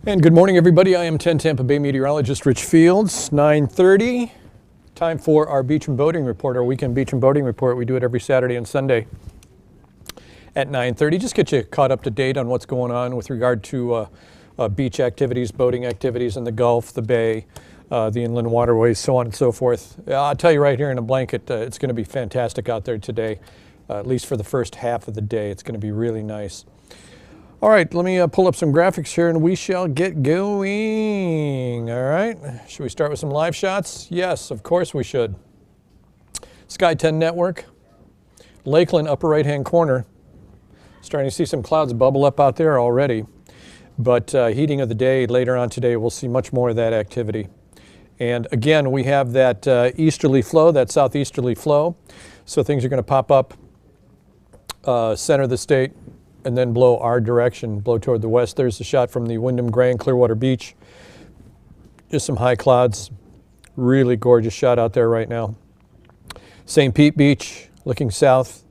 And good morning, everybody. I am 10 Tampa Bay meteorologist Rich Fields. 9:30, time for our beach and boating report, our weekend beach and boating report. We do it every Saturday and Sunday at 9:30. Just get you caught up to date on what's going on with regard to beach activities, boating activities in the Gulf, the Bay, the inland waterways, so on and so forth. I'll tell you right here in a blanket, it's going to be fantastic out there today, at least for the first half of the day. It's going to be really nice. All right, let me pull up some graphics here and we shall get going. All right, should we start with some live shots? Yes, of course we should. Sky 10 Network, Lakeland, upper right-hand corner. Starting to see some clouds bubble up out there already. But heating of the day later on today, we'll see much more of that activity. And again, we have that easterly flow, that southeasterly flow. So things are going to pop up center of the state, and then blow our direction, blow toward the west. There's a shot from the WYNDHAM Grand Clearwater Beach. Just some high clouds. Really gorgeous shot out there right now. St. Pete Beach, looking south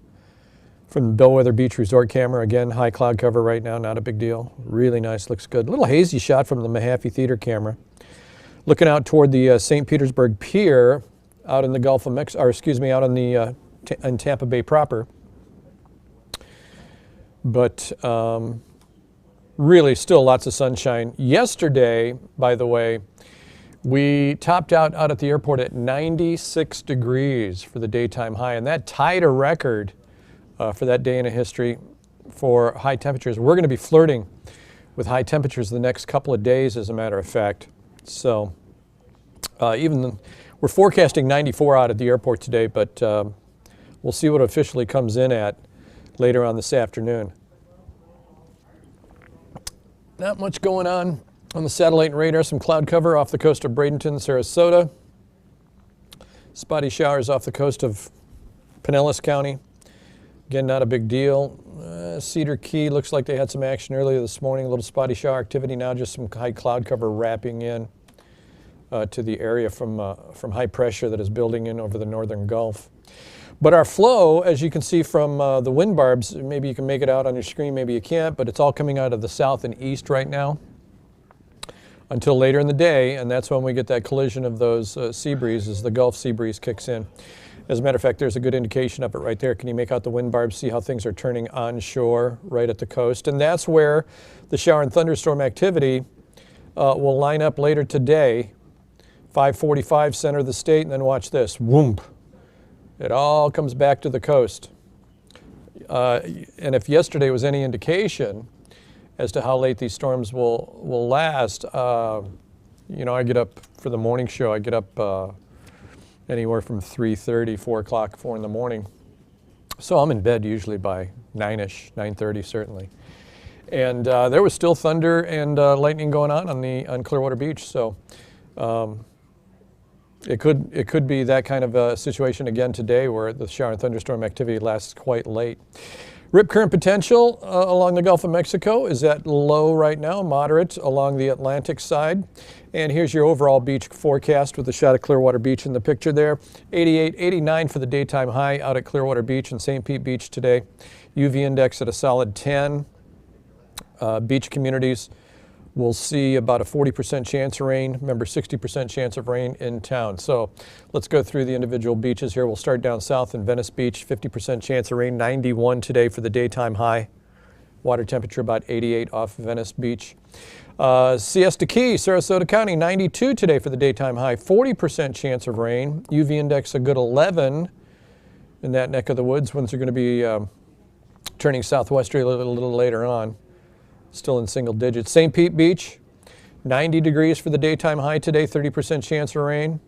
from the Bellwether Beach Resort camera. Again, high cloud cover right now, not a big deal. Really nice, looks good. A little hazy shot from the Mahaffey Theater camera. Looking out toward the St. Petersburg Pier, out in the Gulf of Mexico, or excuse me, out on the in Tampa Bay proper. But really still lots of sunshine. Yesterday, by the way, we topped out at the airport at 96 degrees for the daytime high, and that tied a record for that day in history for high temperatures. We're going to be flirting with high temperatures the next couple of days, as a matter of fact. So we're forecasting 94 out at the airport today, but we'll see what it officially comes in at later on this afternoon. Not much going on the satellite and radar. Some cloud cover off the coast of Bradenton, Sarasota. Spotty showers off the coast of Pinellas County. Again, not a big deal. Cedar Key looks like they had some action earlier this morning. A little spotty shower activity now, just some high cloud cover wrapping in to the area from high pressure that is building in over the northern Gulf. But our flow, as you can see from the wind barbs, maybe you can make it out on your screen, maybe you can't, but it's all coming out of the south and east right now until later in the day, and that's when we get that collision of those sea breezes. The Gulf sea breeze kicks in. As a matter of fact, there's a good indication of it right there. Can you make out the wind barbs, see how things are turning onshore right at the coast? And that's where the shower and thunderstorm activity will line up later today, 5:45 center of the state, and then watch this, whoomp. It all comes back to the coast. And if yesterday was any indication as to how late these storms will last, you know, I get up for the morning show. I get up anywhere from 3:30, 4 o'clock, 4 in the morning. So I'm in bed usually by 9-ish, 9:30 certainly. And there was still thunder and lightning going on Clearwater Beach. So it could be that kind of a situation again today where the shower and thunderstorm activity lasts quite late. Rip current potential along the Gulf of Mexico is at low right now, moderate along the Atlantic side. And here's your overall beach forecast with a shot of Clearwater Beach in the picture there. 88, 89 for the daytime high out at Clearwater Beach and St. Pete Beach today. UV index at a solid 10. Beach communities we'll see about a 40% chance of rain. Remember, 60% chance of rain in town. So let's go through the individual beaches here. We'll start down south in Venice Beach, 50% chance of rain, 91 today for the daytime high. Water temperature about 88 off Venice Beach. Siesta Key, Sarasota County, 92 today for the daytime high, 40% chance of rain. UV index a good 11 in that neck of the woods. Winds are going to be turning southwesterly a little later on. Still in single digits. St. Pete Beach, 90 degrees for the daytime high today, 30% chance of rain.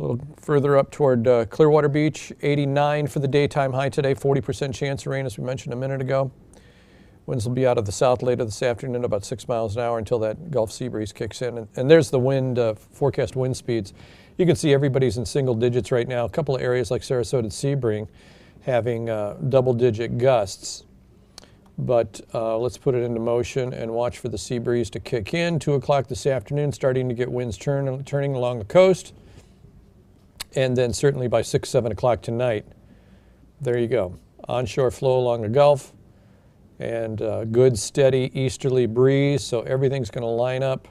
A little further up toward Clearwater Beach, 89 for the daytime high today, 40% chance of rain, as we mentioned a minute ago. Winds will be out of the south later this afternoon, about 6 miles an hour until that Gulf sea breeze kicks in. And there's the wind, forecast wind speeds. You can see everybody's in single digits right now. A couple of areas like Sarasota and Sebring having double-digit gusts. But let's put it into motion and watch for the sea breeze to kick in. 2 o'clock this afternoon, starting to get winds turning along the coast. And then certainly by 6, 7 o'clock tonight, there you go. Onshore flow along the Gulf, and good steady easterly breeze, so everything's going to line up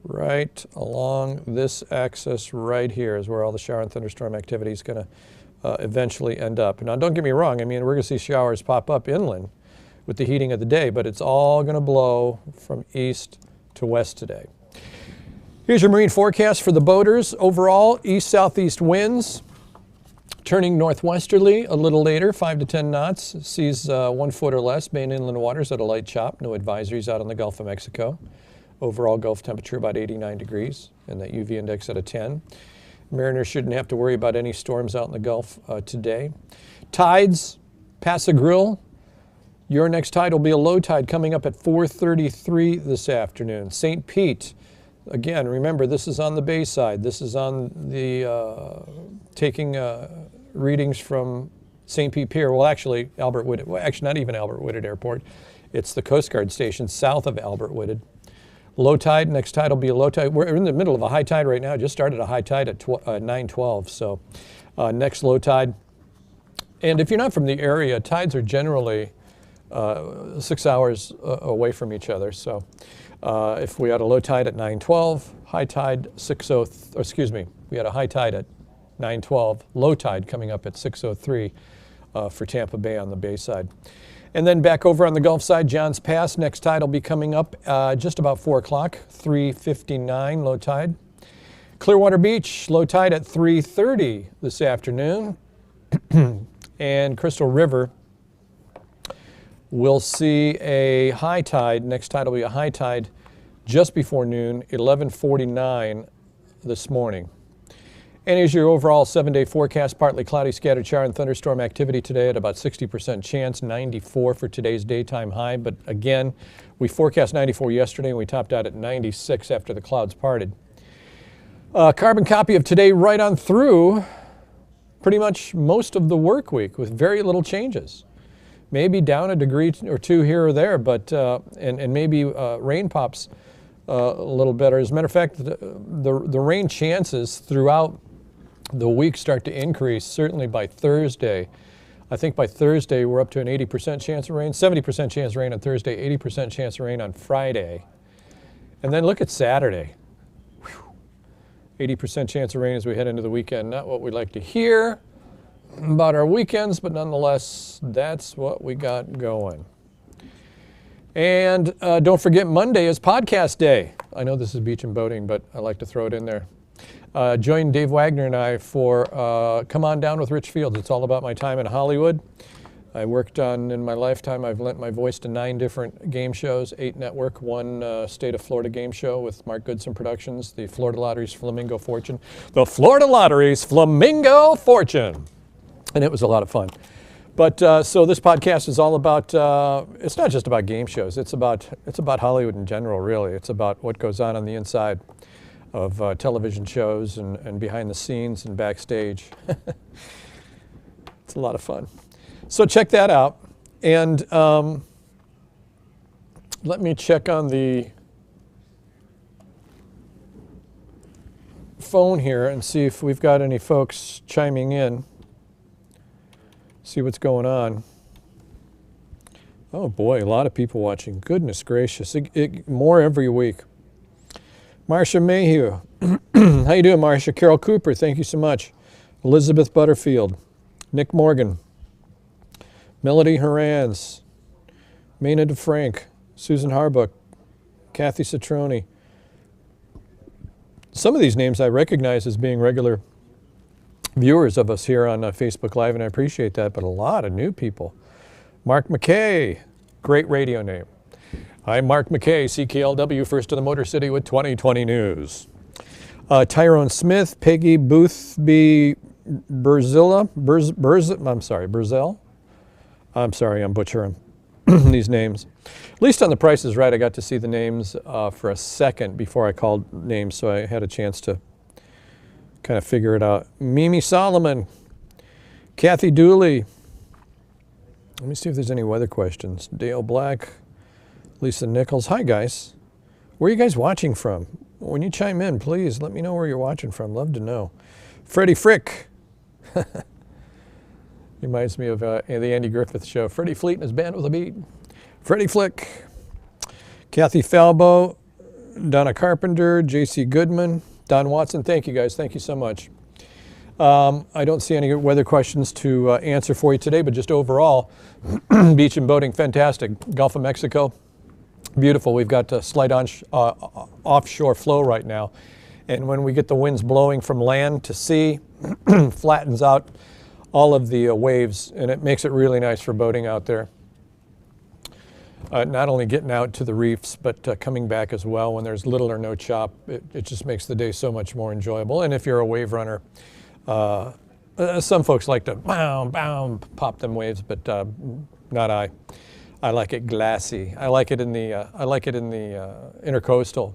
right along this axis right here is where all the shower and thunderstorm activity is going to eventually end up. Now, don't get me wrong, I mean, we're going to see showers pop up inland with the heating of the day, but it's all going to blow from east to west today. Here's your marine forecast for the boaters. Overall, east-southeast winds turning northwesterly a little later, 5 to 10 knots, sees 1 foot or less, Bay and inland waters at a light chop, no advisories out on the Gulf of Mexico. Overall Gulf temperature about 89 degrees and that UV index at a 10. Mariners shouldn't have to worry about any storms out in the Gulf today. Tides, PASS-A-GRILLE. Your next tide will be a low tide coming up at 4:33 this afternoon. St. Pete, again, remember this is on the bay side. This is on the taking readings from St. Pete Pier. Well, actually, Albert Whitted. Well, actually, not even Albert Whitted Airport. It's the Coast Guard station south of Albert Whitted. Low tide, next tide will be a low tide. We're in the middle of a high tide right now. Just started a high tide at 9:12. So next low tide. And if you're not from the area, tides are generally 6 hours away from each other. So if we had a low tide at 9:12, high tide 6:03, excuse me, we had a high tide at 9:12, low tide coming up at 6:03 for Tampa Bay on the bay side. And then back over on the Gulf side, Johns Pass, next tide will be coming up just about 4 o'clock, 3:59 low tide. Clearwater Beach, low tide at 3:30 this afternoon. And Crystal River will see a high tide. Next tide will be a high tide just before noon, 11:49 this morning. And here's your overall 7-day forecast. Partly cloudy, scattered shower and thunderstorm activity today at about 60% chance, 94 for today's daytime high. But again, we forecast 94 yesterday and we topped out at 96 after the clouds parted. Carbon copy of today right on through pretty much most of the work week with very little changes. Maybe down a degree or two here or there, but and maybe rain pops a little better. As a matter of fact, the rain chances throughout the week start to increase, certainly by Thursday. I think by Thursday we're up to an 80% chance of rain, 70% chance of rain on Thursday, 80% chance of rain on Friday. And then look at Saturday. 80% chance of rain as we head into the weekend. Not what we'd like to hear about our weekends, but nonetheless, that's what we got going. And don't forget, Monday is podcast day. I know this is beach and boating, but I like to throw it in there. Join Dave Wagner and I for Come On Down with Rich Fields. It's all about my time in Hollywood. I worked on, in my lifetime, I've lent my voice to 9 different game shows, 8 network, 1 state of Florida game show with Mark Goodson Productions, the Florida Lottery's Flamingo Fortune. The Florida Lottery's Flamingo Fortune. And it was a lot of fun. But so this podcast is all about, it's not just about game shows. It's about Hollywood in general, really. It's about what goes on the inside of television shows and behind the scenes and backstage. It's a lot of fun. So check that out. And let me check on the phone here and see if we've got any folks chiming in. See what's going on. Oh boy, a lot of people watching. Goodness gracious, more every week. Marcia Mayhew. How you doing, Marcia? Carol Cooper, thank you so much. Elizabeth Butterfield. Nick Morgan. Melody Herans. Maina DeFrank. Susan Harbuck. Kathy Citroni. Some of these names I recognize as being regular viewers of us here on Facebook Live, and I appreciate that, but a lot of new people. Mark McKay, great radio name. I'm Mark McKay, CKLW, first in the Motor City with 2020 News. Tyrone Smith, Peggy Boothby Burzilla, Burzell. I'm sorry, I'm butchering these names. At least on The Price is Right, I got to see the names for a second before I called names, so I had a chance to kind of figure it out. Mimi Solomon, Kathy Dooley. Let me see if there's any weather questions. Dale Black, Lisa Nichols. Hi, guys. Where are you guys watching from? When you chime in, please let me know where you're watching from. Love to know. Freddie Frick. Reminds me of the Andy Griffith Show. Freddie Fleet and his band with a beat. Freddie Flick. Kathy Falbo, Donna Carpenter, J.C. Goodman, Don Watson. Thank you guys. Thank you so much. I don't see any weather questions to answer for you today, but just overall, beach and boating, fantastic. Gulf of Mexico, beautiful. We've got a slight offshore flow right now. And when we get the winds blowing from land to sea, flattens out all of the waves, and it makes it really nice for boating out there. Not only getting out to the reefs, but coming back as well when there's little or no chop. It just makes the day so much more enjoyable. And if you're a wave runner, some folks like to pop them waves, but not I. I like it glassy. I like it in the intercoastal,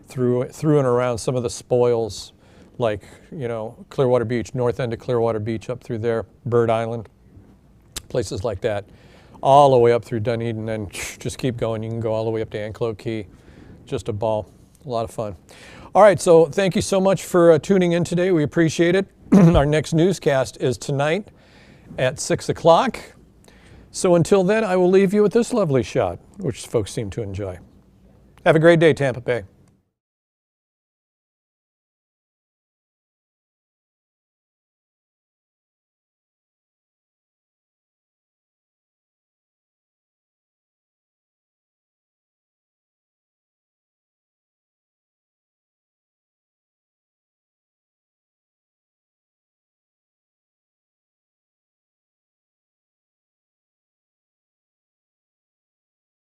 through and around some of the spoils, like Clearwater Beach, north end of Clearwater Beach, up through there, Bird Island, places like that, all the way up through Dunedin, and just keep going. You can go all the way up to Anclote Key. Just a ball, a lot of fun. All right, so thank you so much for tuning in today. We appreciate it. Our next newscast is tonight at 6 o'clock. So until then, I will leave you with this lovely shot, which folks seem to enjoy. Have a great day, Tampa Bay.